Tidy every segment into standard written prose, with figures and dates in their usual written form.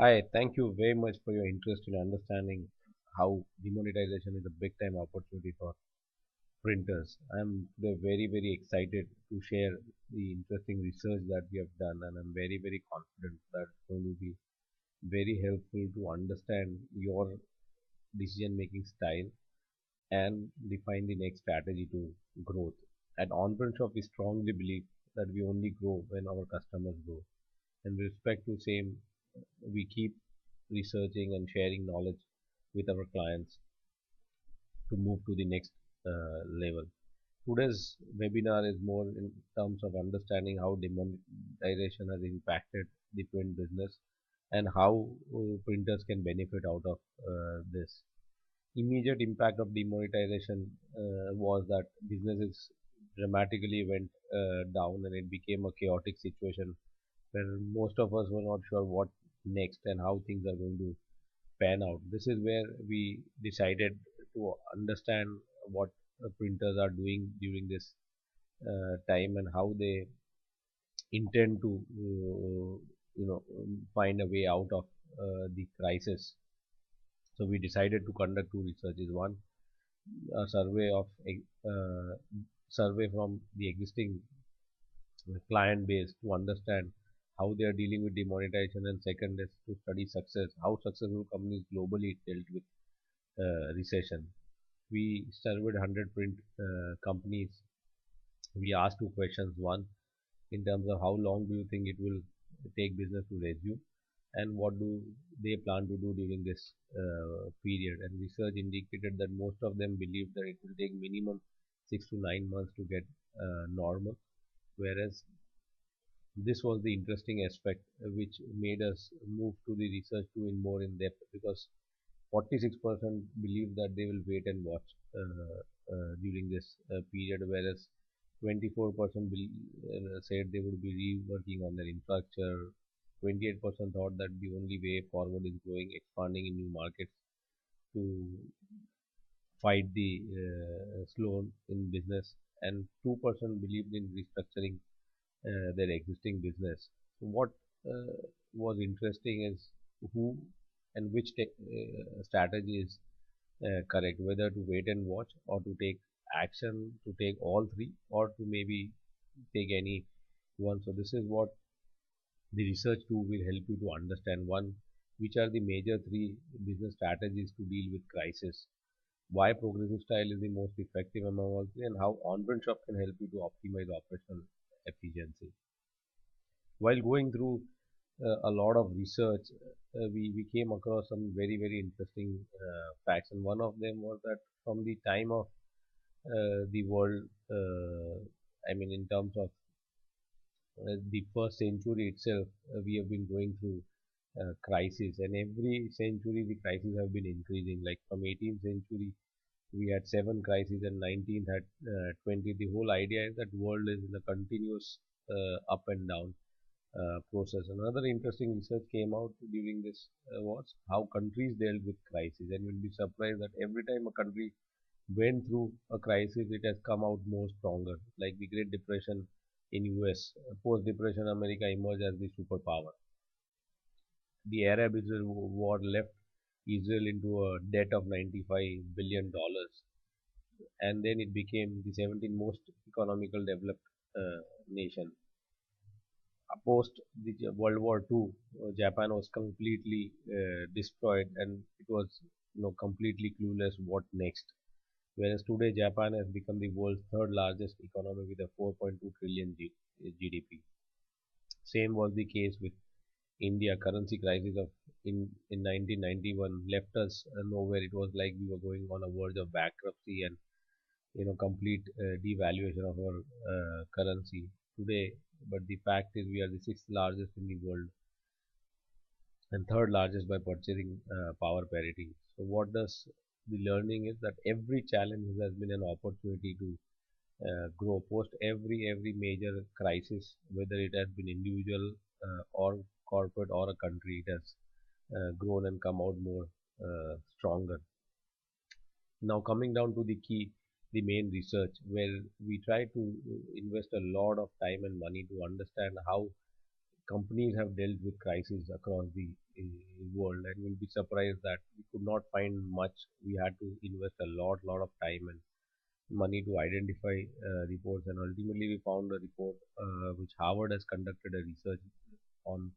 Hi, thank you very much for your interest in understanding how demonetization is a big time opportunity for printers. I'm today very excited to share the interesting research that we have done, and I'm very confident that it's going to be very helpful to understand your decision making style and define the next strategy to growth. At OnPrintShop, we strongly believe that we only grow when our customers grow. And with respect to same, we keep researching and sharing knowledge with our clients to move to the next level. Today's webinar is more in terms of understanding how demonetization has impacted the print business and how printers can benefit out of this. Immediate impact of demonetization was that businesses dramatically went down and it became a chaotic situation where most of us were not sure what next and how things are going to pan out. This is where we decided to understand what printers are doing during this time and how they intend to find a way out of the crisis. So we decided to conduct two researches. One, a uh, survey from the existing client base to understand how they are dealing with demonetization, and second is to study success, how successful companies globally dealt with recession. We surveyed 100 print companies. We asked two questions. One, in terms of how long do you think it will take business to resume, and what do they plan to do during this period. And research indicated that most of them believe that it will take minimum 6 to 9 months to get normal, whereas this was the interesting aspect which made us move to the research to in more in depth, because 46% believe that they will wait and watch during this period, whereas 24% said they would be reworking on their infrastructure. 28% thought that the only way forward is growing, expanding in new markets to fight the slow in business, and 2% believed in restructuring their existing business. So what was interesting is who and which strategy is correct, whether to wait and watch or to take action, to take all three, or to maybe take any one. So this is what the research tool will help you to understand. One, which are the major three business strategies to deal with crisis, why progressive style is the most effective among all three, and how on-print shop can help you to optimize operational efficiency. While going through a lot of research, we came across some very interesting facts, and one of them was that from the time of the world, I mean, in terms of the first century itself, we have been going through crisis, and every century the crises have been increasing. Like from 18th century, we had seven crises, and 19th had 20. The whole idea is that world is in a continuous up and down process. Another interesting research came out during this was how countries dealt with crisis, and you'll be surprised that every time a country went through a crisis, it has come out more stronger. Like the Great Depression in US, post-Depression America emerged as the superpower. The Arab-Israel war left Israel into a debt of $95 billion, and then it became the 17th most economical developed nation. Post the World War II, Japan was completely destroyed, and it was completely clueless what next. Whereas today Japan has become the world's third largest economy with a 4.2 trillion GDP. Same was the case with India. Currency crisis of in 1991 left us nowhere. It was like we were going on a verge of bankruptcy and complete devaluation of our currency today. But the fact is, we are the sixth largest in the world and third largest by purchasing power parity. So what does the learning is that every challenge has been an opportunity to grow. Post every major crisis, whether it has been individual or corporate or a country, it has grown and come out more stronger. Now coming down to the main research, where we try to invest a lot of time and money to understand how companies have dealt with crises across the world, and you'll be surprised that we could not find much. We had to invest a lot of time and money to identify reports, and ultimately we found a report which Harvard has conducted a research on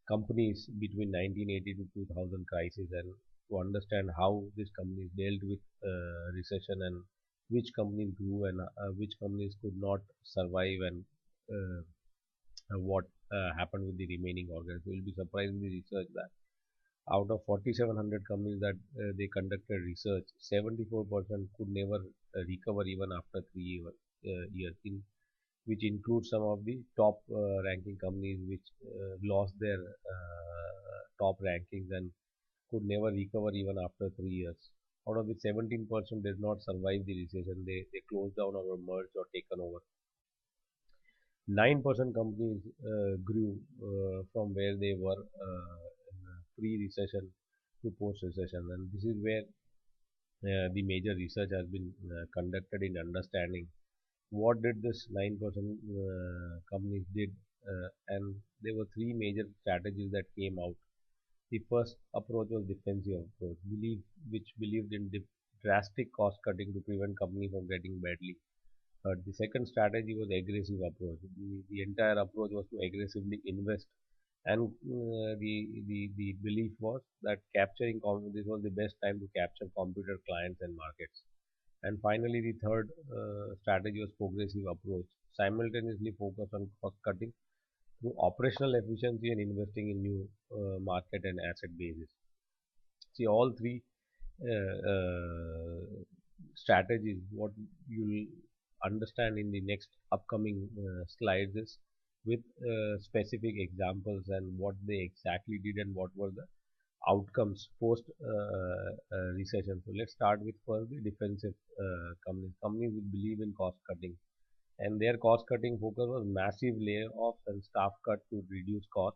companies between 1980 to 2000 crisis, and to understand how these companies dealt with recession, and which companies grew and which companies could not survive, and what happened with the remaining organs. You will be surprised in the research that out of 4,700 companies that they conducted research, 74% could never recover even after 3 years, which includes some of the top ranking companies which lost their top rankings and could never recover even after 3 years. Out of the 17% did not survive the recession, they closed down or were merged or taken over. 9% companies grew from where they were in pre-recession to post-recession, and this is where the major research has been conducted in understanding what did this 9% companies did, and there were three major strategies that came out. The first approach was defensive approach, which believed in drastic cost cutting to prevent company from getting badly hurt. The second strategy was aggressive approach. The entire approach was to aggressively invest, and the belief was that this was the best time to capture computer clients and markets. And finally, the third strategy was progressive approach, simultaneously focus on cost cutting through operational efficiency and investing in new market and asset bases. See, all three strategies, what you'll understand in the next upcoming slides is with specific examples and what they exactly did and what were the outcomes post recession. So let's start with first the defensive companies. Companies which believe in cost cutting, and their cost cutting focus was massive layoffs and staff cut to reduce cost,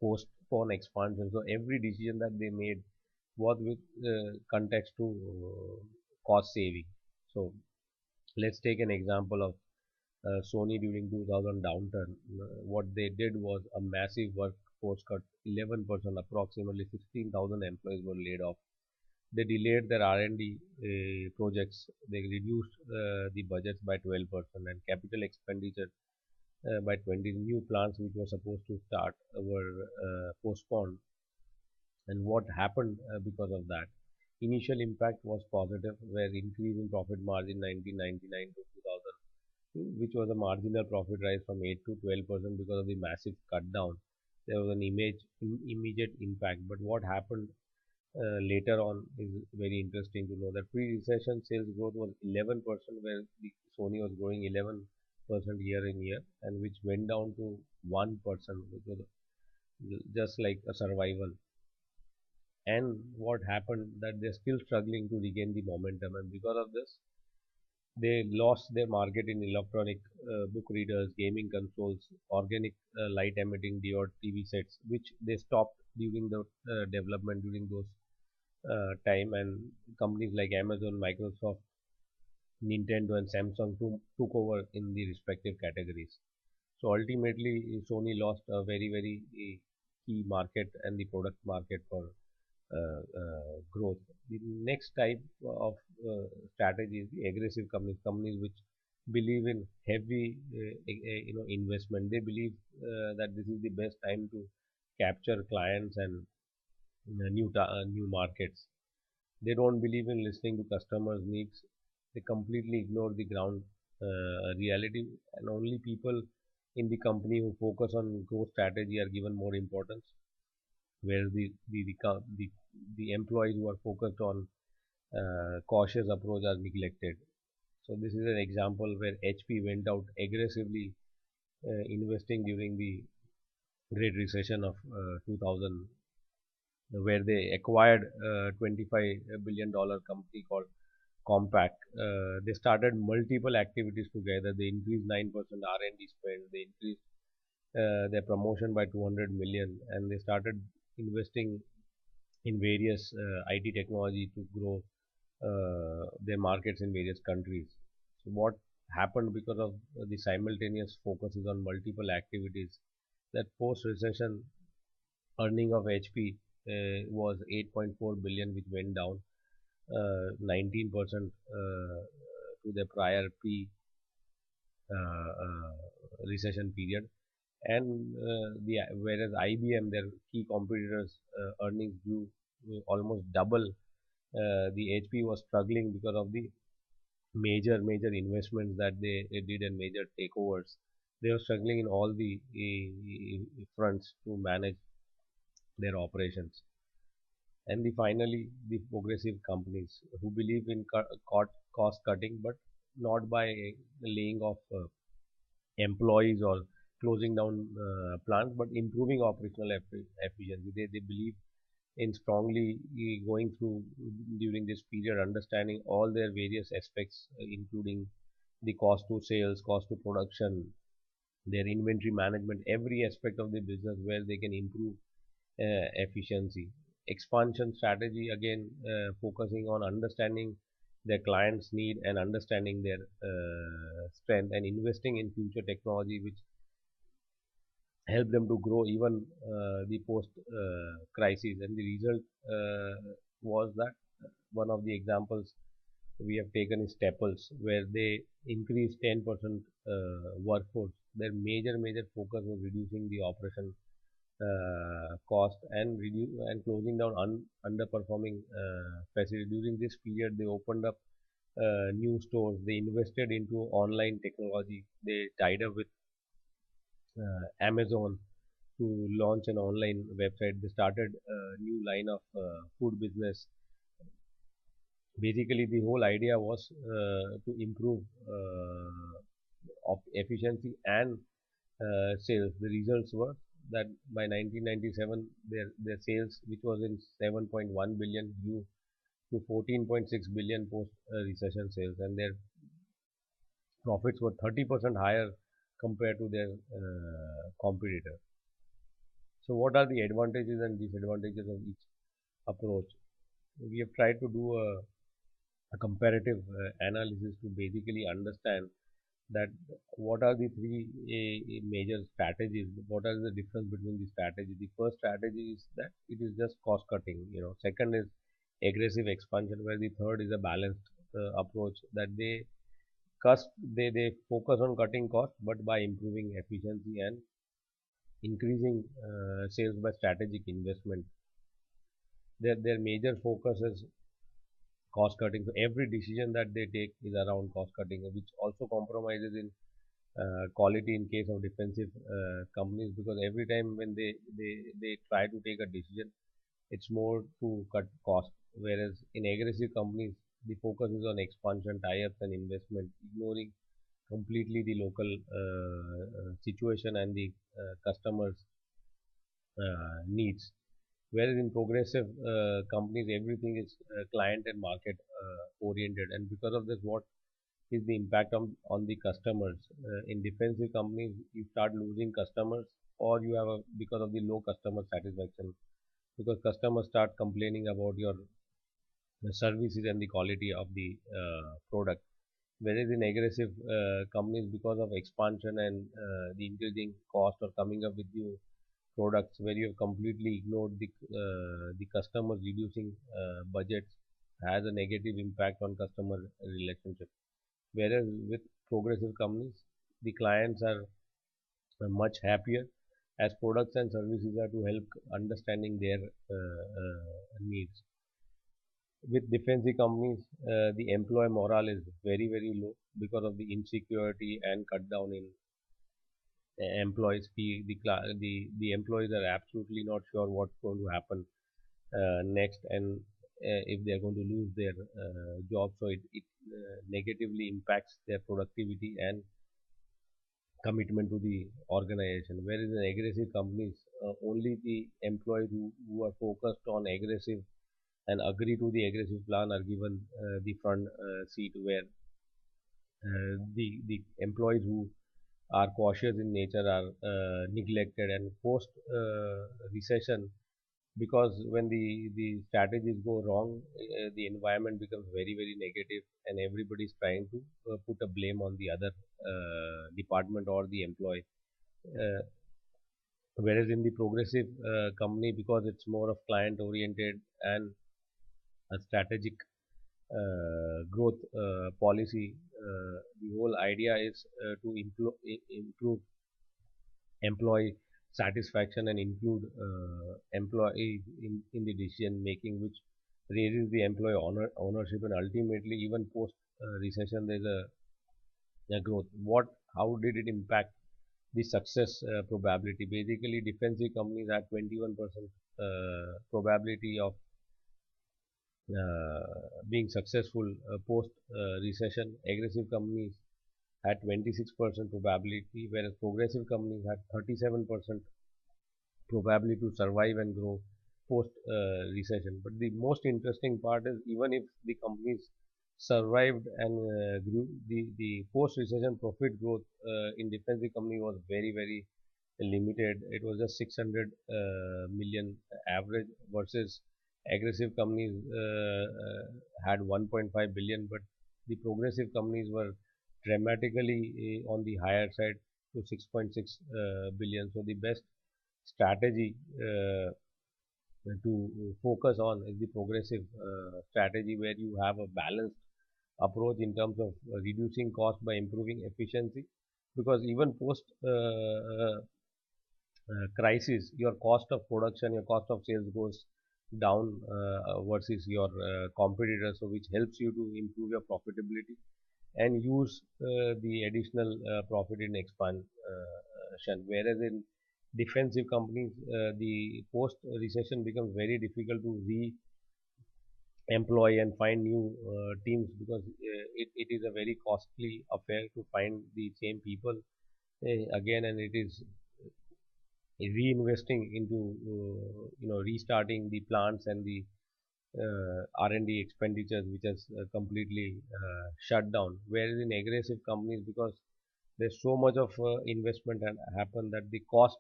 postpone expansion. So every decision that they made was with context to cost saving. So let's take an example of Sony during 2000 downturn. What they did was a massive workforce cut, 11%, approximately 16,000 employees were laid off. They delayed their R&D projects. They reduced the budgets by 12% and capital expenditure by 20. New plants which were supposed to start were postponed. And what happened because of that? Initial impact was positive, where increase in profit margin 1999 to 2002, which was a marginal profit rise from 8 to 12% because of the massive cut down. There was an immediate impact. But what happened later on is very interesting to know that pre-recession sales growth was 11%, where the Sony was growing 11% year in year, and which went down to 1%, which was just like a survival. And what happened that they're still struggling to regain the momentum, and because of this they lost their market in electronic book readers, gaming consoles, organic light emitting diode TV sets, which they stopped during the development during those time, and companies like Amazon, Microsoft, Nintendo and Samsung took over in the respective categories. So ultimately Sony lost a very key market and the product market for growth. The next type of strategy is the aggressive companies which believe in heavy investment. They believe that this is the best time to capture clients and new markets. They don't believe in listening to customers' needs. They completely ignore the ground reality, and only people in the company who focus on growth strategy are given more importance, where the employees who are focused on cautious approach are neglected. So this is an example where HP went out aggressively investing during the Great Recession of 2000, where they acquired a $25 billion company called Compaq. They started multiple activities together. They increased 9% R&D spend. They increased their promotion by 200 million, and they started investing in various IT technology to grow their markets in various countries. So what happened because of the simultaneous focuses on multiple activities? that post-recession earning of HP was 8.4 billion, which went down 19% to the prior recession period. And whereas IBM, their key competitors, earnings grew almost double. The HP was struggling because of the major investments that they did and major takeovers. They were struggling in all the fronts to manage their operations. And finally, the progressive companies who believe in cost cutting, but not by laying off employees or closing down plants, but improving operational efficiency. They believe in strongly going through during this period, understanding all their various aspects, including the cost to sales, cost to production, their inventory management, every aspect of the business where they can improve efficiency. Expansion strategy, again, focusing on understanding their clients' need and understanding their strength, and investing in future technology which help them to grow even the post crisis. And the result was that one of the examples we have taken is Staples, where they increased 10% workforce. Their major focus was reducing the operation cost and closing down underperforming facilities. During this period, they opened up new stores. They invested into online technology. They tied up with Amazon to launch an online website. They started a new line of food business. Basically, the whole idea was to improve of efficiency and sales. The results were that by 1997, their sales, which was in 7.1 billion, grew to 14.6 billion post recession sales, and their profits were 30% higher compared to their competitor. So, what are the advantages and disadvantages of each approach? We have tried to do a comparative analysis to basically understand that what are the three major strategies, what are the difference between the strategy. The first strategy is that it is just cost cutting, second is aggressive expansion, where the third is a balanced approach, that they focus on cutting cost but by improving efficiency and increasing sales by strategic investment. Their major focus is cost cutting. So every decision that they take is around cost cutting, which also compromises in quality in case of defensive companies, because every time when they try to take a decision, it's more to cut cost. Whereas in aggressive companies, the focus is on expansion, tie-ups, and investment, ignoring completely the local situation and the customers' needs. Whereas in progressive companies, everything is client and market oriented, and because of this, what is the impact on the customers? In defensive companies, you start losing customers, or you have because of the low customer satisfaction, because customers start complaining about your services and the quality of the product. Whereas in aggressive companies, because of expansion and the increasing cost or coming up with new products, where you have completely ignored the customers, reducing budgets has a negative impact on customer relationship. Whereas with progressive companies, the clients are much happier, as products and services are to help understanding their needs. With defensive companies, the employee morale is very low because of the insecurity and cut down in employees fee. The employees are absolutely not sure what's going to happen next, and if they are going to lose their job, so it negatively impacts their productivity and commitment to the organization. Whereas in aggressive companies, only the employees who are focused on aggressive and agree to the aggressive plan are given the front seat, where the employees who are cautious in nature are neglected. And post recession, because when the strategies go wrong, the environment becomes very negative, and everybody is trying to put a blame on the other department or the employee. uh, Whereas in the progressive company, because it's more of client oriented and a strategic growth policy, the whole idea is to improve employee satisfaction and include employee in the decision making, which raises the employee ownership, and ultimately even post recession there's a growth. How did it impact the success probability? Basically, defensive companies had 21% probability of being successful post recession. Aggressive companies had 26% probability, whereas progressive companies had 37% probability to survive and grow post recession. But the most interesting part is, even if the companies survived and grew, the post recession profit growth in defensive company was very limited. It was just 600 million average, versus aggressive companies had 1.5 billion, but the progressive companies were dramatically on the higher side to 6.6 billion. So the best strategy to focus on is the progressive strategy, where you have a balanced approach in terms of reducing cost by improving efficiency, because even post crisis, your cost of production, your cost of sales goes down versus your competitors, so which helps you to improve your profitability and use the additional profit in expansion. Whereas in defensive companies, the post recession becomes very difficult to employ and find new teams, because it is a very costly affair to find the same people again, and it is reinvesting into restarting the plants and the R&D expenditures, which has completely shut down. Whereas in aggressive companies, because there's so much of investment and happen, that the cost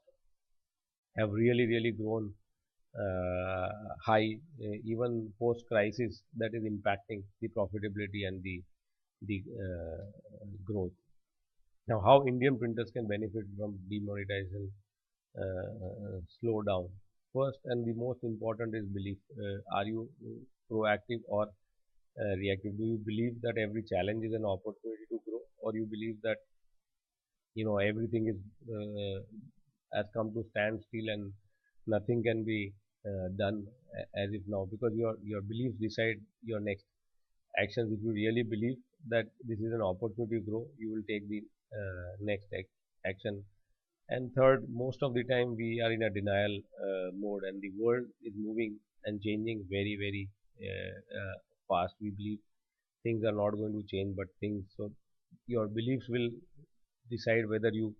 have really grown high, even post crisis, that is impacting the profitability and the growth. Now, how Indian printers can benefit from demonetization slow down? First and the most important is belief. Are you proactive or reactive? Do you believe that every challenge is an opportunity to grow, or you believe that everything is has come to stand still and nothing can be done as if now? Because your beliefs decide your next actions. If you really believe that this is an opportunity to grow, you will take the next action. And third, most of the time we are in a denial mode, and the world is moving and changing very fast. We believe things are not going to change, but things, so your beliefs will decide whether you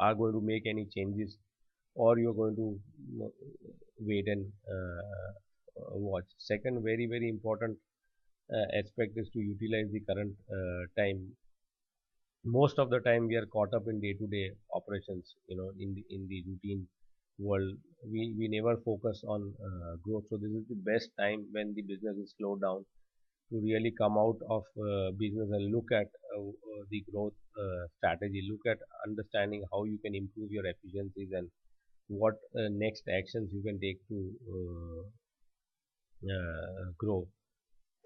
are going to make any changes, or you're going to wait and watch. Second, very important aspect is to utilize the current time. Most of the time we are caught up in day-to-day operations, in the routine world. We never focus on growth. So this is the best time, when the business is slowed down, to really come out of business and look at the growth strategy, look at understanding how you can improve your efficiencies, and what next actions you can take to grow.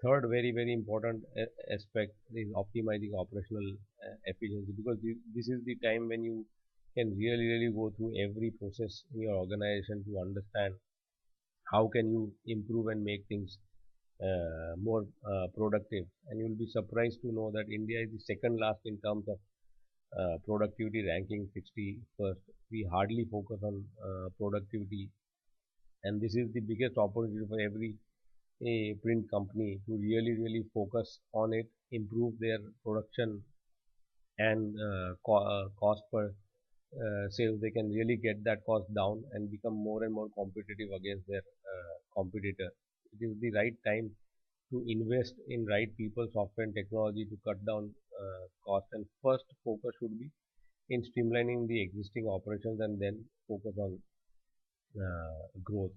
Third, very important aspect is optimizing operational efficiency, because this is the time when you can really go through every process in your organization to understand how can you improve and make things more productive. And you will be surprised to know that India is the second last in terms of productivity ranking, 61st. We hardly focus on productivity, and this is the biggest opportunity for every a print company to really focus on it, improve their production and cost per sales. They can really get that cost down and become more and more competitive against their competitor. It is the right time to invest in right people, software and technology, to cut down cost. And first focus should be in streamlining the existing operations, and then focus on growth.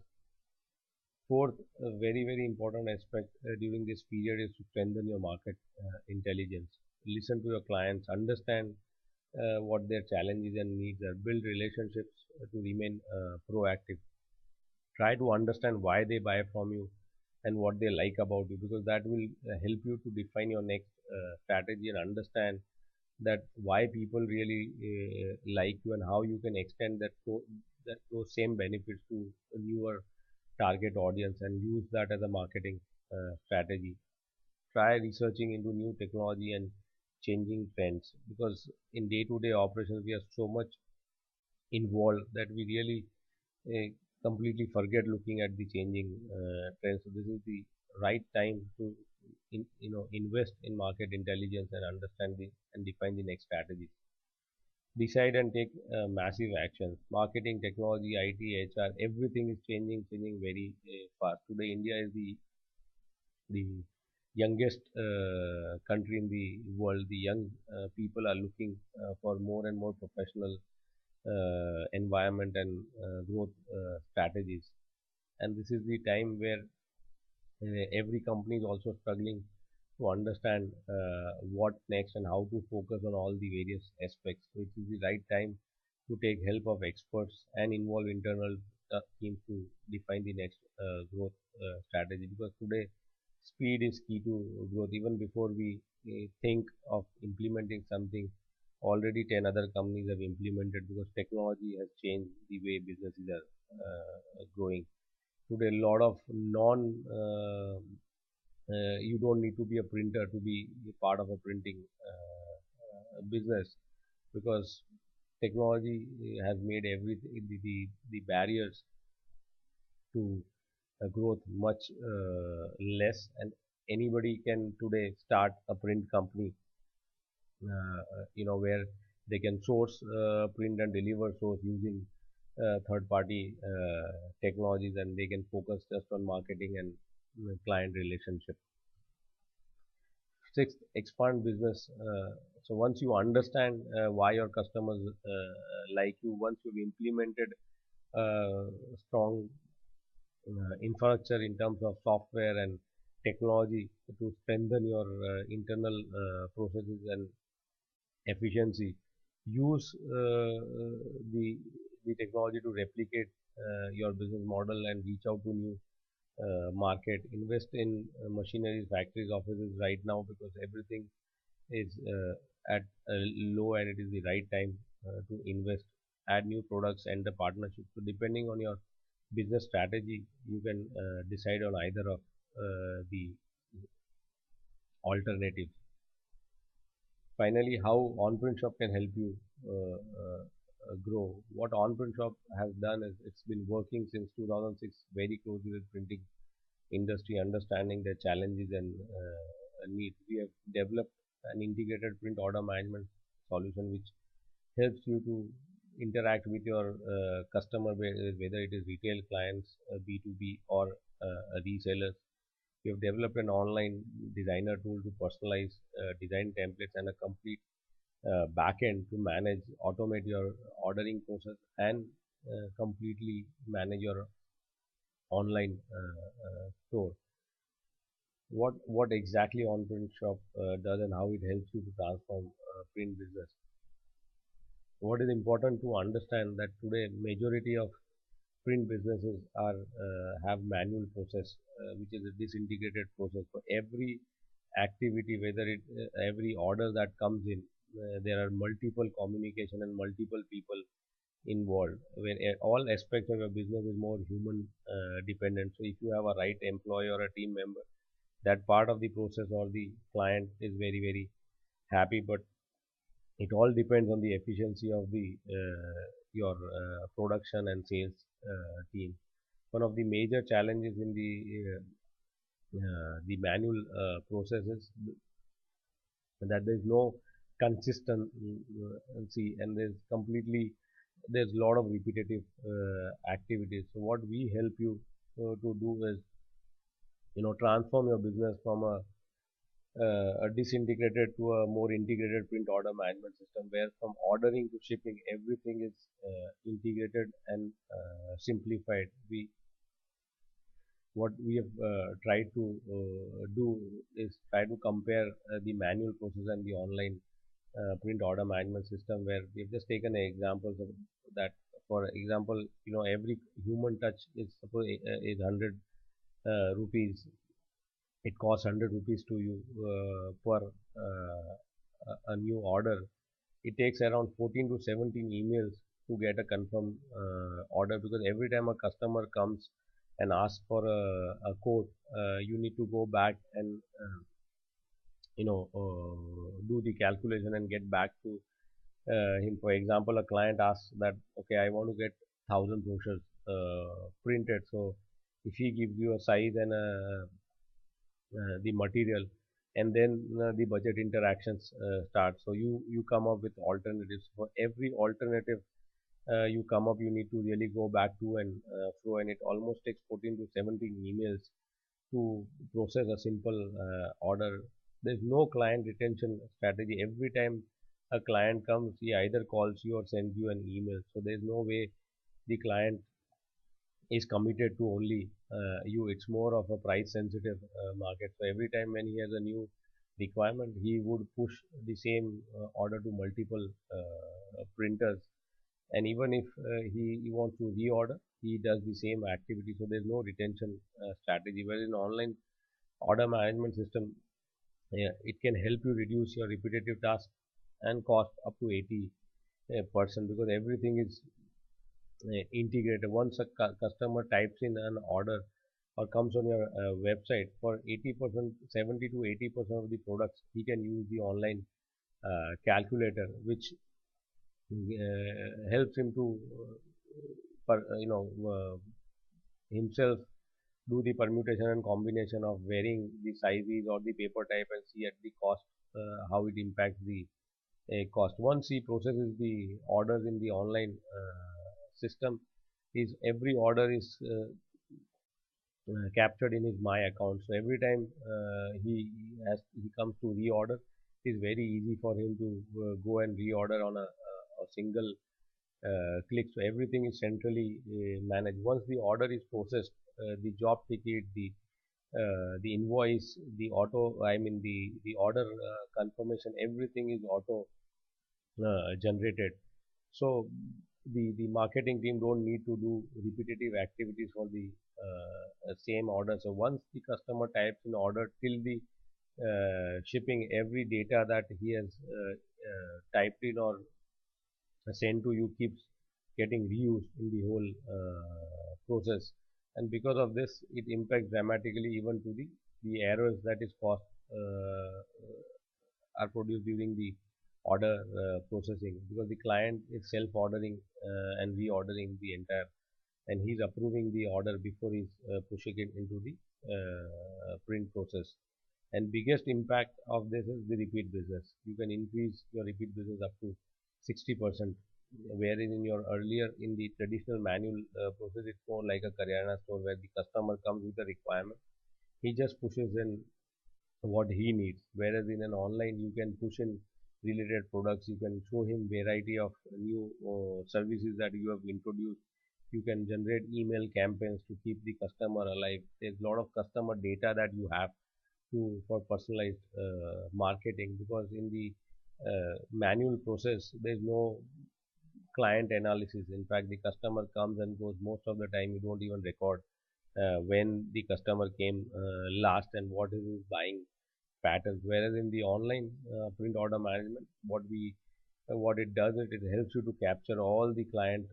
Fourth, a very important aspect during this period is to strengthen your market intelligence. Listen to your clients, understand what their challenges and needs are, build relationships to remain proactive, try to understand why they buy from you and what they like about you, because that will help you to define your next strategy and understand that why people really like you and how you can extend that those same benefits to a newer target audience and use that as a marketing strategy. Try researching into new technology and changing trends, because in day-to-day operations we are so much involved that we really uh, completely forget looking at the changing trends. So this is the right time to invest in market intelligence and understand the and define the next strategies. Decide and take massive actions. Marketing, technology, IT, HR, everything is changing very fast. Today, India is the youngest country in the world. The young people are looking for more and more professional environment and growth strategies. And this is the time where every company is also struggling to understand what next and how to focus on all the various aspects. So it is the right time to take help of experts and involve internal teams to define the next growth strategy, because today speed is key to growth. Even before we think of implementing something, already 10 other companies have implemented, because technology has changed the way businesses are growing. Today, a lot of you don't need to be a printer to be a part of a printing business, because technology has made everything the barriers to growth much less, and anybody can today start a print company, where they can source print and deliver source using third party technologies, and they can focus just on marketing and client relationship. Sixth, expand business. So once you understand why your customers like you, once you've implemented strong infrastructure in terms of software and technology to strengthen your internal processes and efficiency, use the the technology to replicate your business model and reach out to new market. Invest in machineries, factories, offices right now, because everything is at a low and it is the right time to invest. Add new products and the partnership. So depending on your business strategy, you can decide on either of the alternatives. Finally, how OnPrintShop can help you grow. What OnPrintShop has done is it's been working since 2006 very closely with printing industry, understanding their challenges and needs. We have developed an integrated print order management solution which helps you to interact with your customer base, whether it is retail clients, B2B, or resellers. We have developed an online designer tool to personalize design templates and a complete backend to manage, automate your ordering process and completely manage your online store. What exactly OnPrint Shop does and how it helps you to transform print business. What is important to understand that today majority of print businesses are have manual process, which is a disintegrated process for every activity, whether it every order that comes in. There are multiple communication and multiple people involved, where all aspects of your business is more human dependent. So if you have a right employee or a team member, that part of the process or the client is very happy, but it all depends on the efficiency of the your production and sales team. One of the major challenges in the manual processes that there is no consistency, and there's a lot of repetitive activities. So what we help you to do is transform your business from a disintegrated to a more integrated print order management system, where from ordering to shipping everything is integrated and simplified. What we have tried to do is try to compare the manual process and the online print order management system where we've just taken examples of that. For example, every human touch is suppose is 100 rupees. It costs 100 rupees to you per a new order. It takes around 14 to 17 emails to get a confirmed order, because every time a customer comes and asks for a quote, you need to go back and do the calculation and get back to him. For example, a client asks that, okay, I want to get 1,000 brochures printed. So if he gives you a size and the material, and then the budget interactions start. So you come up with alternatives. For every alternative you come up, you need to really go back to and throw, and it almost takes 14 to 17 emails to process a simple order. There's no client retention strategy. Every time a client comes, he either calls you or sends you an email. So there's no way the client is committed to only you. It's more of a price sensitive market. So every time when he has a new requirement, he would push the same order to multiple printers. And even if he wants to reorder, he does the same activity. So there's no retention strategy. Whereas in online order management system, yeah, it can help you reduce your repetitive tasks and cost up to 80%, because everything is integrated. Once a customer types in an order or comes on your website, for 80%, 70 to 80% of the products, he can use the online calculator, which helps him to himself do the permutation and combination of varying the sizes or the paper type, and see at the cost how it impacts the cost. Once he processes the orders in the online system, his every order is captured in his my account. So every time he comes to reorder, it is very easy for him to go and reorder on a single click. So everything is centrally managed. Once the order is processed, the job ticket, the invoice, the auto, I mean the order confirmation, everything is auto generated. So the marketing team don't need to do repetitive activities for the same order. So once the customer types in order till the shipping, every data that he has typed in or sent to you keeps getting reused in the whole process. And because of this, it impacts dramatically even to the errors that is caused are produced during the order processing, because the client is self-ordering and reordering the entire, and he's approving the order before he's pushing it into the print process. And biggest impact of this is the repeat business. You can increase your repeat business up to 60%, wherein in your earlier, in the traditional manual process, it's more like a Karyana store where the customer comes with a requirement, he just pushes in what he needs. Whereas in an online, you can push in related products, you can show him variety of new services that you have introduced. You can generate email campaigns to keep the customer alive. There's a lot of customer data that you have to for personalized marketing, because in the manual process there's no client analysis. In fact, the customer comes and goes. Most of the time you don't even record when the customer came last and what is his buying patterns. Whereas in the online print order management, what it does is it helps you to capture all the client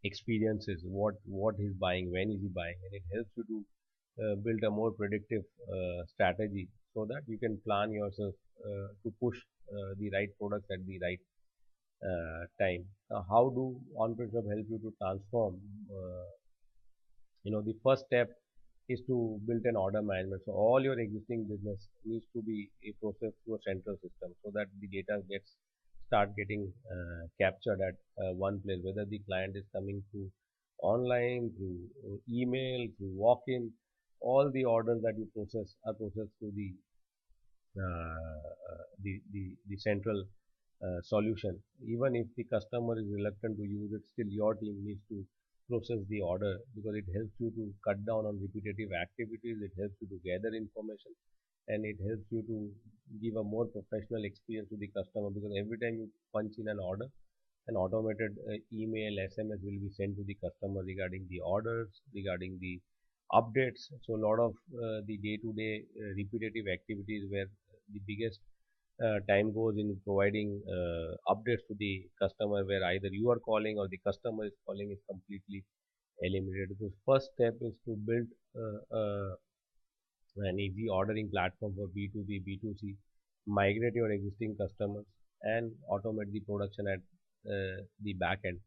experiences, what he's buying, when is he buying, and it helps you to build a more predictive strategy, so that you can plan yourself to push the right products at the right time. Now, how do OnPrintShop help you to transform? The first step is to build an order management. So all your existing business needs to be processed through a central system, so that the data gets start getting captured at one place, whether the client is coming through online, through email, through walk-in. All the orders that you process are processed through the central solution. Even if the customer is reluctant to use it, still your team needs to process the order, because it helps you to cut down on repetitive activities, it helps you to gather information, and it helps you to give a more professional experience to the customer, because every time you punch in an order, an automated email, SMS will be sent to the customer regarding the orders, regarding the updates. So a lot of the day-to-day repetitive activities where the biggest time goes in providing updates to the customer, where either you are calling or the customer is calling, is completely eliminated. The first step is to build an easy ordering platform for B2B, B2C, migrate your existing customers and automate the production at the back end.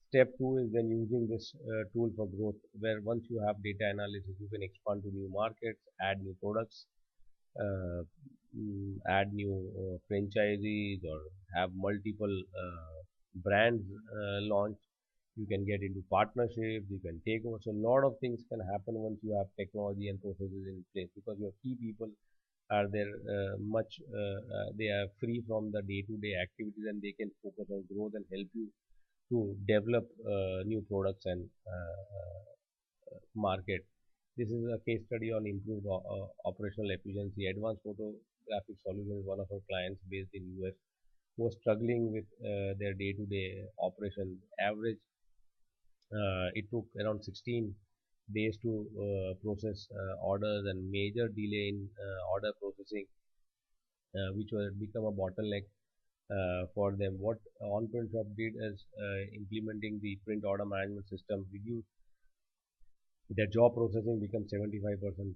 Step two is then using this tool for growth, where once you have data analysis, you can expand to new markets, add new products, uh, add new franchisees, or have multiple brands launch. You can get into partnerships, you can take over. So a lot of things can happen once you have technology and processes in place, because your key people are there they are free from the day-to-day activities, and they can focus on growth and help you to develop new products and market. This is a case study on improved operational efficiency. Advanced Photographic Solutions, one of our clients based in US, was struggling with their day-to-day operation. Average, it took around 16 days to process orders, and major delay in order processing, which was become a bottleneck for them. What OnPrintShop did is implementing the print order management system, reduced their job processing, become 75%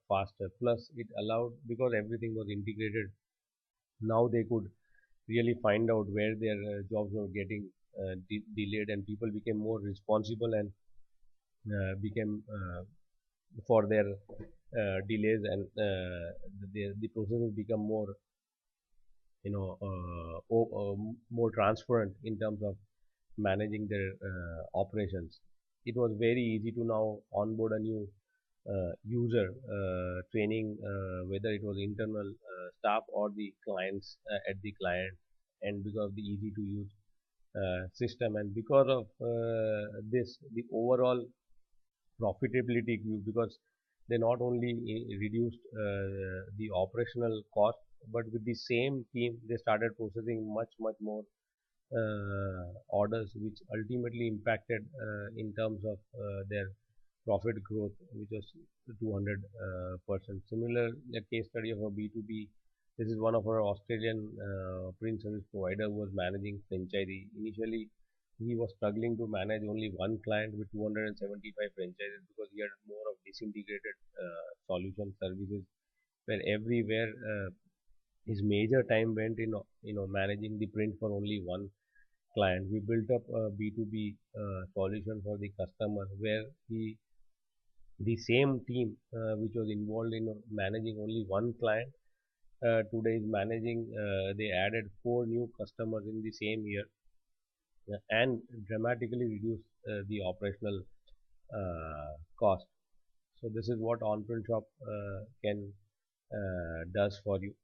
faster. Plus, it allowed, because everything was integrated, now they could really find out where their jobs were getting delayed, and people became more responsible and became for their delays, and the processes become more, more transparent in terms of managing their operations. It was very easy to now onboard a new user, training, whether it was internal staff or the clients at the client, and because of the easy to use system, and because of this, the overall profitability grew, because they not only reduced the operational cost, but with the same team they started processing much more orders, which ultimately impacted in terms of their profit growth, which was 200%. Similar, a case study of a B2B. This is one of our Australian print service provider who was managing franchisee. Initially, he was struggling to manage only one client with 275 franchises, because he had more of disintegrated solution services, where everywhere his major time went in managing the print for only one client. We built up a B2B solution for the customer, where the same team which was involved in managing only one client, today is managing, they added four new customers in the same year, and dramatically reduced the operational cost. So this is what OnPrintShop can does for you.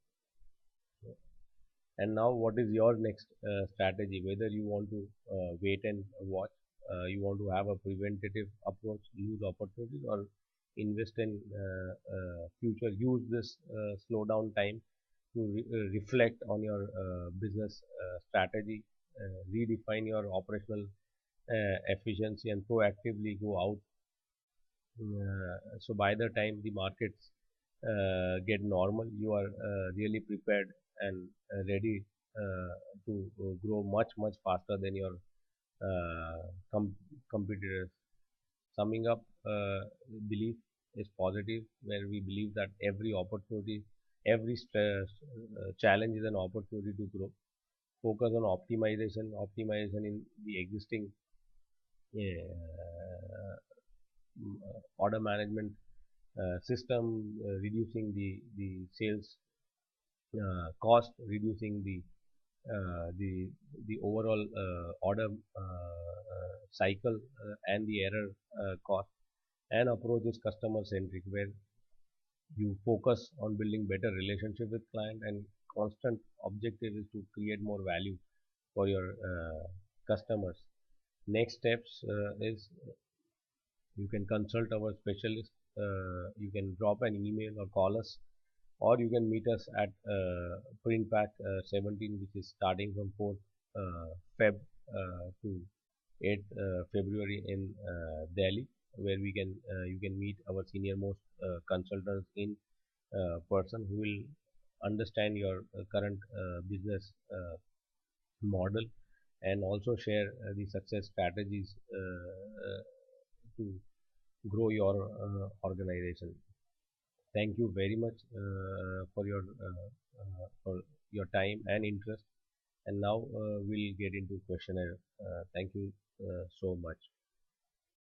And now, what is your next strategy? Whether you want to wait and watch, you want to have a preventative approach, use opportunities, or invest in future. Use this slowdown time to reflect on your business strategy, redefine your operational efficiency, and proactively go out. So by the time the markets get normal, you are really prepared and ready to grow much faster than your com competitors. Summing up, belief is positive, where we believe that every opportunity, every stress, challenge is an opportunity to grow. Focus on optimization in the existing order management system, reducing the sales cost, reducing the overall order cycle and the error cost. And approach is customer centric, where you focus on building better relationship with client, and constant objective is to create more value for your customers. Next steps is you can consult our specialist, you can drop an email or call us or you can meet us at Print Pack 17, which is starting from 4th Feb to 8th February in Delhi, where we can you can meet our senior most consultants in person who will understand your current business model and also share the success strategies to grow your organization. Thank you very much for your time and interest. And now we'll get into questionnaire. Thank you so much.